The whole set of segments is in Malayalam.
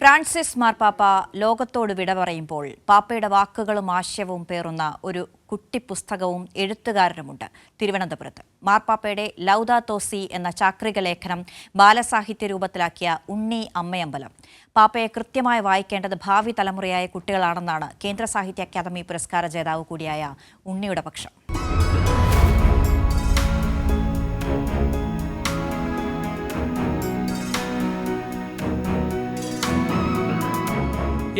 ഫ്രാൻസിസ് മാർപ്പാപ്പ ലോകത്തോട് വിട പറയുമ്പോൾ പാപ്പയുടെ വാക്കുകളും ആശയവും പേറുന്ന ഒരു കുട്ടി പുസ്തകവും എഴുത്തുകാരനുമുണ്ട് തിരുവനന്തപുരത്ത്. മാർപ്പാപ്പയുടെ ലൗദാത്തോ സി എന്ന ചാക്രിക ലേഖനം ബാലസാഹിത്യ രൂപത്തിലാക്കിയ ഉണ്ണി അമ്മയമ്പലം. പാപ്പയെ കൃത്യമായി വായിക്കേണ്ടത് ഭാവി തലമുറയായ കുട്ടികളാണെന്നാണ് കേന്ദ്ര സാഹിത്യ അക്കാദമി പുരസ്കാര ജേതാവ് കൂടിയായ ഉണ്ണിയുടെ പക്ഷം.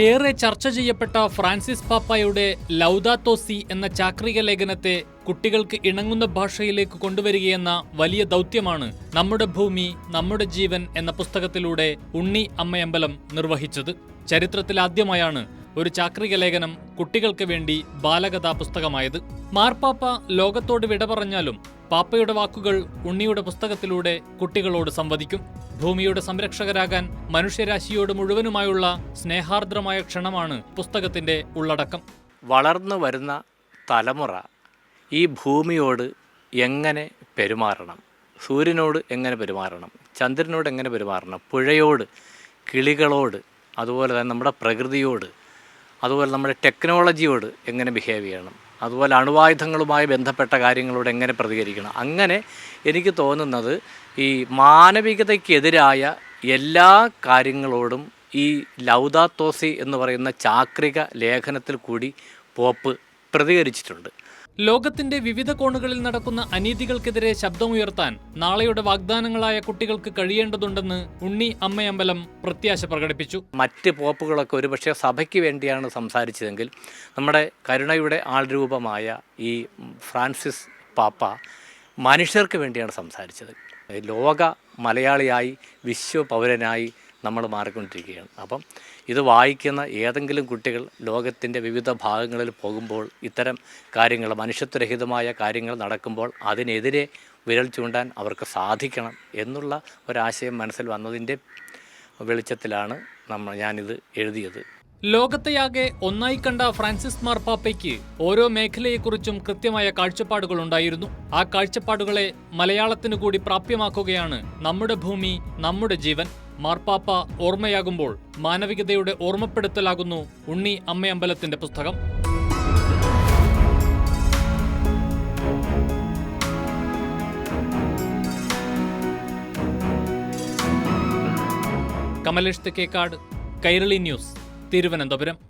ഏറെ ചർച്ച ചെയ്യപ്പെട്ട ഫ്രാൻസിസ് പാപ്പായുടെ ലൗദാത്തോ സി എന്ന ചാക്രിക ലേഖനത്തെ കുട്ടികൾക്ക് ഇണങ്ങുന്ന ഭാഷയിലേക്ക് കൊണ്ടുവരികയെന്ന വലിയ ദൗത്യമാണ് നമ്മുടെ ഭൂമി നമ്മുടെ ജീവൻ എന്ന പുസ്തകത്തിലൂടെ ഉണ്ണി അമ്മയമ്പലം നിർവഹിച്ചത്. ചരിത്രത്തിലാദ്യമായാണ് ഒരു ചാക്രിക ലേഖനം കുട്ടികൾക്ക് വേണ്ടി ബാലകഥാ പുസ്തകമായത്. മാർപ്പാപ്പ ലോകത്തോട് വിട പറഞ്ഞാലും പാപ്പയുടെ വാക്കുകൾ ഉണ്ണിയുടെ പുസ്തകത്തിലൂടെ കുട്ടികളോട് സംവദിക്കും. ഭൂമിയുടെ സംരക്ഷകരാകാൻ മനുഷ്യരാശിയോട് മുഴുവനുമായുള്ള സ്നേഹാർദ്രമായ ക്ഷണമാണ് പുസ്തകത്തിന്റെ ഉള്ളടക്കം. വളർന്നു വരുന്ന തലമുറ ഈ ഭൂമിയോട് എങ്ങനെ പെരുമാറണം, സൂര്യനോട് എങ്ങനെ പെരുമാറണം, ചന്ദ്രനോട് എങ്ങനെ പെരുമാറണം, പുഴയോട്, കിളികളോട്, അതുപോലെ തന്നെ നമ്മുടെ പ്രകൃതിയോട്, അതുപോലെ നമ്മുടെ ടെക്നോളജിയോട് എങ്ങനെ ബിഹേവ് ചെയ്യണം, അതുപോലെ അണുവായുധങ്ങളുമായി ബന്ധപ്പെട്ട കാര്യങ്ങളോട് എങ്ങനെ പ്രതികരിക്കണം. അങ്ങനെ എനിക്ക് തോന്നുന്നത് ഈ മാനവികതയ്ക്കെതിരായ എല്ലാ കാര്യങ്ങളോടും ഈ ലൗദാത്തോ സി എന്ന് പറയുന്ന ചാക്രിക ലേഖനത്തിൽ കൂടി പോപ്പ് പ്രതികരിച്ചിട്ടുണ്ട്. ലോകത്തിന്റെ വിവിധ കോണുകളിൽ നടക്കുന്ന അനീതികൾക്കെതിരെ ശബ്ദമുയർത്താൻ നാളെയുടെ വാഗ്ദാനങ്ങളായ കുട്ടികൾക്ക് കഴിയേണ്ടതുണ്ടെന്ന് ഉണ്ണി അമ്മയമ്പലം പ്രത്യാശ പ്രകടിപ്പിച്ചു. മറ്റ് പോപ്പുകളൊക്കെ ഒരുപക്ഷെ സഭയ്ക്ക് വേണ്ടിയാണ് സംസാരിച്ചതെങ്കിൽ നമ്മുടെ കരുണയുടെ ആൾരൂപമായ ഈ ഫ്രാൻസിസ് പാപ്പ മനുഷ്യർക്ക് വേണ്ടിയാണ് സംസാരിച്ചത്. ലോക മലയാളിയായി വിശ്വപൗരനായി നമ്മൾ മാറിക്കൊണ്ടിരിക്കുകയാണ്. അപ്പം ഇത് വായിക്കുന്ന ഏതെങ്കിലും കുട്ടികൾ ലോകത്തിൻ്റെ വിവിധ ഭാഗങ്ങളിൽ പോകുമ്പോൾ ഇത്തരം കാര്യങ്ങൾ, മനുഷ്യത്വരഹിതമായ കാര്യങ്ങൾ നടക്കുമ്പോൾ അതിനെതിരെ വിരൽ ചൂണ്ടാൻ അവർക്ക് സാധിക്കണം എന്നുള്ള ഒരാശയം മനസ്സിൽ വന്നതിൻ്റെ വെളിച്ചത്തിലാണ് ഞാനിത് എഴുതിയത്. ലോകത്തെയാകെ ഒന്നായി കണ്ട ഫ്രാൻസിസ് മാർപ്പാപ്പയ്ക്ക് ഓരോ മേഖലയെക്കുറിച്ചും കൃത്യമായ കാഴ്ചപ്പാടുകളുണ്ടായിരുന്നു. ആ കാഴ്ചപ്പാടുകളെ മലയാളത്തിനു കൂടി പ്രാപ്യമാക്കുകയാണ് നമ്മുടെ ഭൂമി നമ്മുടെ ജീവൻ. മാർപ്പാപ്പ ഓർമ്മയാകുമ്പോൾ മാനവികതയുടെ ഓർമ്മപ്പെടുത്തലാകുന്നു ഉണ്ണി അമ്മയമ്പലത്തിന്റെ പുസ്തകം. കമലേഷ് തെക്കേക്കാട്, കൈരളി ന്യൂസ്, തിരുവനന്തപുരം.